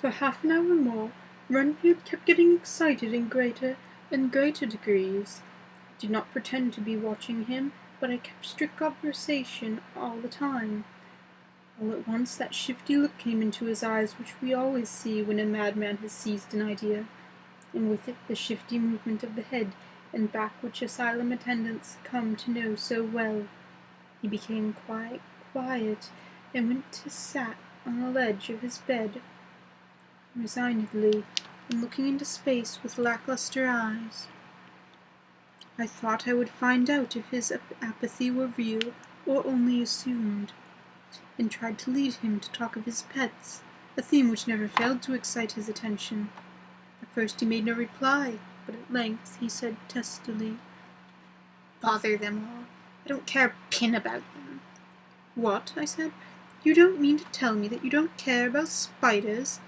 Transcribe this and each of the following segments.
For half an hour more, Renfield kept getting excited in greater and greater degrees. I did not pretend to be watching him, but I kept strict conversation all the time. All at once that shifty look came into his eyes which we always see when a madman has seized an idea, and with it the shifty movement of the head and back which asylum attendants come to know so well. He became quite quiet, and went to sat on the ledge of his bed, resignedly, and looking into space with lackluster eyes. I thought I would find out if his apathy were real or only assumed, and tried to lead him to talk of his pets, a theme which never failed to excite his attention. At first he made no reply, but at length he said testily, "Bother them all. I don't care a pin about them." "What?" I said. "You don't mean to tell me that you don't care about spiders?"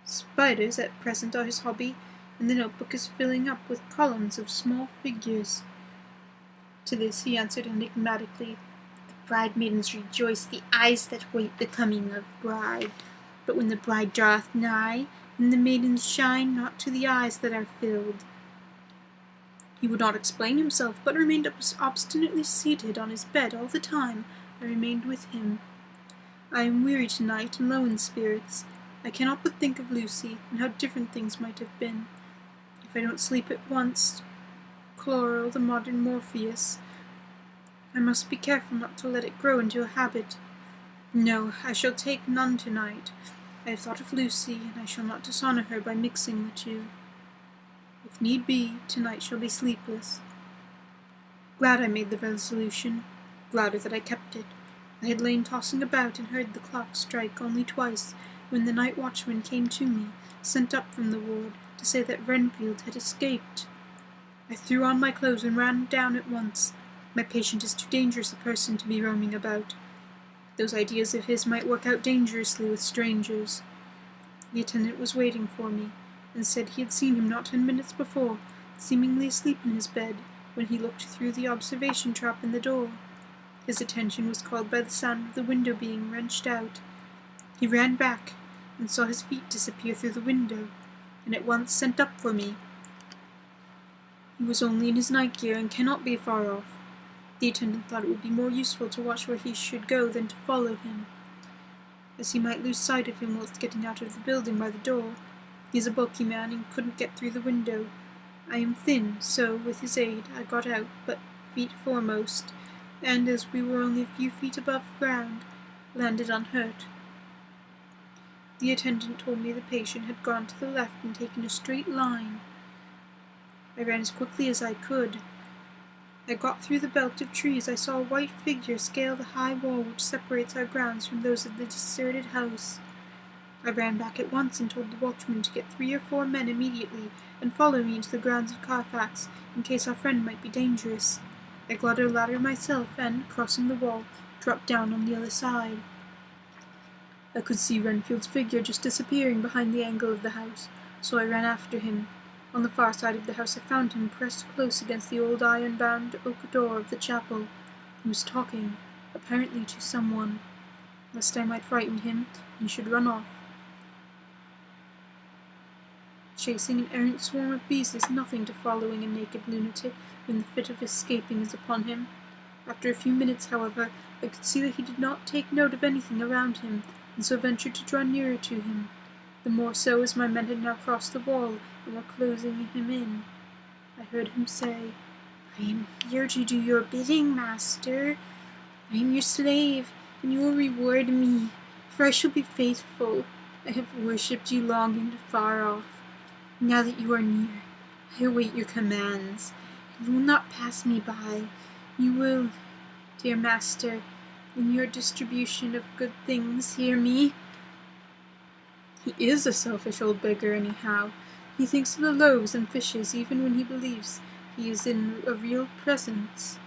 Spiders at present are his hobby, and the notebook is filling up with columns of small figures. To this he answered enigmatically, "The bridemaidens rejoice, the eyes that wait the coming of bride. But when the bride draweth nigh, then the maidens shine not to the eyes that are filled." He would not explain himself, but remained obstinately seated on his bed all the time I remained with him. I am weary tonight and low in spirits. I cannot but think of Lucy, and how different things might have been. If I don't sleep at once, chloral, the modern Morpheus, I must be careful not to let it grow into a habit. No, I shall take none tonight. I have thought of Lucy, and I shall not dishonor her by mixing the two. If need be, tonight shall be sleepless. Glad I made the resolution, gladder that I kept it. I had lain tossing about and heard the clock strike only twice, when the night watchman came to me, sent up from the ward, to say that Renfield had escaped. I threw on my clothes and ran down at once. My patient is too dangerous a person to be roaming about. Those ideas of his might work out dangerously with strangers. The attendant was waiting for me, and said he had seen him not 10 minutes before, seemingly asleep in his bed, when he looked through the observation trap in the door. His attention was called by the sound of the window being wrenched out. He ran back, and saw his feet disappear through the window, and at once sent up for me. He was only in his night gear, and cannot be far off. The attendant thought it would be more useful to watch where he should go than to follow him, as he might lose sight of him whilst getting out of the building by the door. He is a bulky man, and couldn't get through the window. I am thin, so, with his aid, I got out, but feet foremost, and, as we were only a few feet above ground, landed unhurt. The attendant told me the patient had gone to the left and taken a straight line. I ran as quickly as I could. I got through the belt of trees. I saw a white figure scale the high wall which separates our grounds from those of the deserted house. I ran back at once and told the watchman to get 3 or 4 men immediately and follow me into the grounds of Carfax, in case our friend might be dangerous. I got a ladder myself and, crossing the wall, dropped down on the other side. I could see Renfield's figure just disappearing behind the angle of the house, so I ran after him. On the far side of the house I found him pressed close against the old iron-bound oak door of the chapel. He was talking, apparently to someone, lest I might frighten him and should run off. Chasing an errant swarm of bees is nothing to following a naked lunatic when the fit of escaping is upon him. After a few minutes, however, I could see that he did not take note of anything around him, and so ventured to draw nearer to him, the more so as my men had now crossed the wall and were closing him in. I heard him say, "I am here to do your bidding, master. I am your slave, and you will reward me, for I shall be faithful. I have worshipped you long and far off. Now that you are near, I await your commands, and you will not pass me by. You will, dear master, in your distribution of good things, hear me." He is a selfish old beggar, anyhow. He thinks of the loaves and fishes even when he believes he is in a real presence.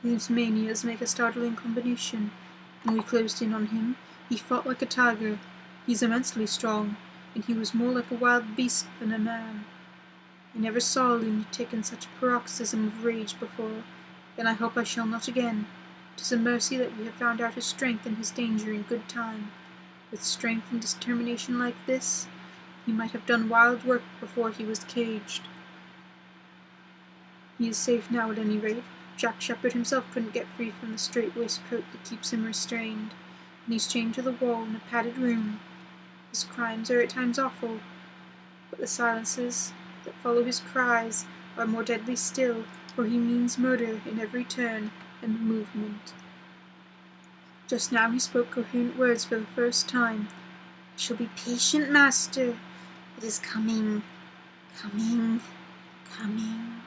His manias make a startling combination. When we closed in on him, he fought like a tiger. He's immensely strong, and he was more like a wild beast than a man. I never saw a lunatic in such a paroxysm of rage before, and I hope I shall not again. 'Tis a mercy that we have found out his strength and his danger in good time. With strength and determination like this, he might have done wild work before he was caged. He is safe now at any rate. Jack Sheppard himself couldn't get free from the strait waistcoat that keeps him restrained, and he's chained to the wall in a padded room. His crimes are at times awful, but the silences that follow his cries are more deadly still, for he means murder in every turn and movement. Just now he spoke coherent words for the first time. "I shall be patient, master. It is coming, coming, coming."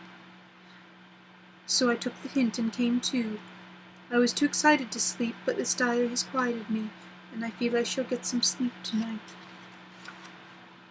So I took the hint and came to. I was too excited to sleep, but this diary has quieted me, and I feel I shall get some sleep tonight.